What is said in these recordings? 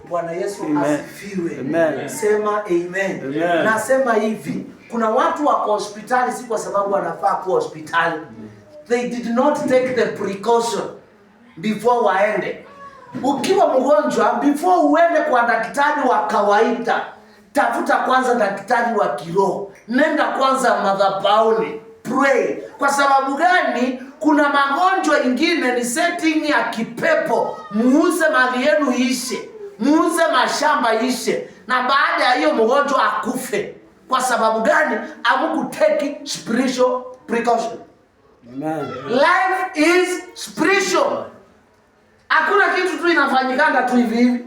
Bwana Yesu asifiwe. Amen. Sema amen. Amen. Nasema hivi, kuna watu wako hospitali si kwa sababu wanafaa kuwa hospitali. They did not take the precaution before waende. Ukiwa mgonjwa, before uende kwa daktari wa kawaida, tafuta kwanza daktari wa kiroho. Nenda kwanza madhabahuni, pray. Kwa sababu gani? Kuna magonjwa ingine ni setting ya kipepo. Muuze mali yenu ishe, muuze mashamba ishe, na baada ya hiyo mgonjwa akufe. Kwa sababu gani? Amuku take spiritual precaution. Amen. Life is spiritual. Hakuna kitu tu inafanyikanga tu hivi hivi.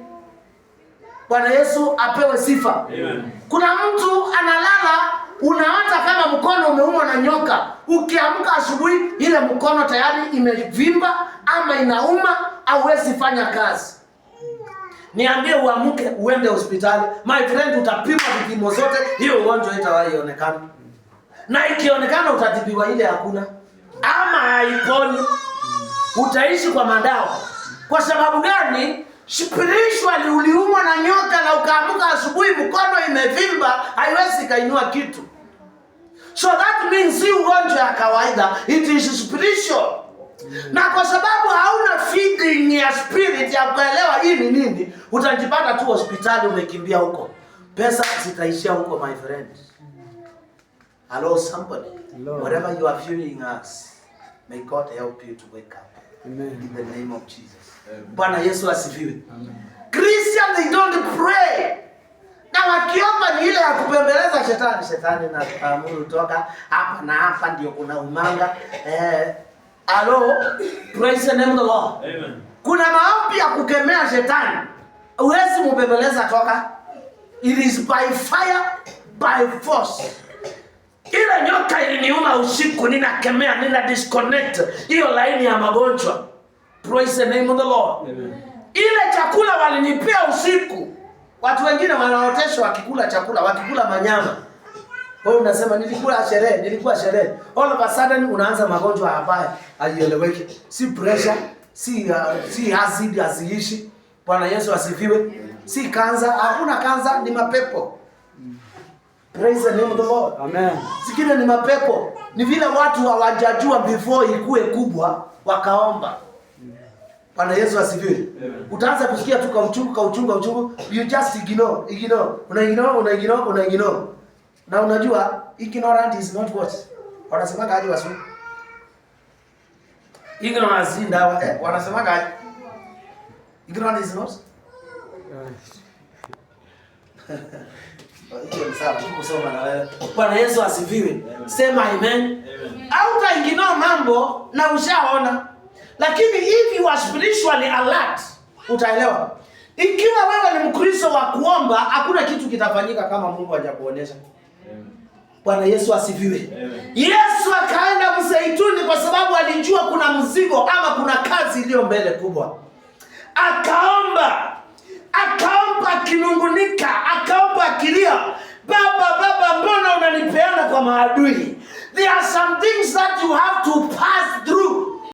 Bwana Yesu apewe sifa. Amen. Kuna mtu analala, unaota kama mkono umeumwa na nyoka. Ukiamka asubuhi ile mkono tayari imevimba ama inauma, hauwezi fanya kazi. Niambie uamke uende hospitali, my friend, utapima vipimo zote, hiyo ugonjwa haitawaionekana. Na ikionekana utatibiwa ile hakuna. Ama haiponi. Utaishi kwa madawa. Kwa sababu gani? Spiritually uliumwa na nyoka na ukaamka asubuhi mkono imevimba, haiwezi kainua kitu. So that means si ugonjwa ya kawaida, it is spiritual. Na kwa sababu hauna feeding ya spirit ya kuelewa hii ni nini, utajipata tu hospitali umekimbia huko. Pesa zitaishia huko, my friend. Hello somebody. Hello. Whatever you are feeling us, may God help you to wake up. Amen. In the name of Jesus. Bwana Yesu asifiwe. Amen. Christians, they don't pray. Na wakiomba ni ile ya kupembeleza shetani. Shetani na kuamuru toka hapa na hapa ndio kuna umanga. Hello, praise the name of the Lord. Amen. Kuna maombi ya kukemea shetani. Huwezi mbembeleza toka. It is by fire, by force. Ile nyoka iliniuma usiku, ninakemea, nina disconnect hiyo line ya magonjwa. Praise the name of the Lord. Amen. Ile chakula walinipea usiku. Watu wengine wanaoteshwa wakikula chakula, wakikula manyama. Wewe unasema nilikuwa sherehe. All of a sudden unaanza magonjwa haya haieleweki. Si pressure, si acid asiishi. Bwana Yesu asifiwe. Si kanza, hakuna kanza, ni mapepo. Praise the name of the Lord. Amen. Sikile ni mapepo. Ni vile watu hawajajua before ikue kubwa wakaomba. Bwana Yesu asifiwe. Utaanza kusikia tu kauchungu. You just ignore. Una. Na unajua ignorant is not what? Wanasemaga aje wasu? Ignorance is ndawa. Wanasemaga aje? Ignorant is not? Bwana Yesu asifiwe. Sema amen. Hauta ignore mambo na ushaona. Lakini if you are spiritually alert, utaelewa. Ikiwa wewe ni Mkristo wa kuomba, hakuna kitu kitafanyika kama Mungu hajakuonyesha. Bwana Yesu asifiwe. Yesu akaenda Mzeituni kwa sababu alijua kuna mzigo ama kuna kazi iliyo mbele kubwa. Akaomba kinungunika, akaomba kilia, Baba, mbona unanipeana kwa maadui? There are some things that you have to pass through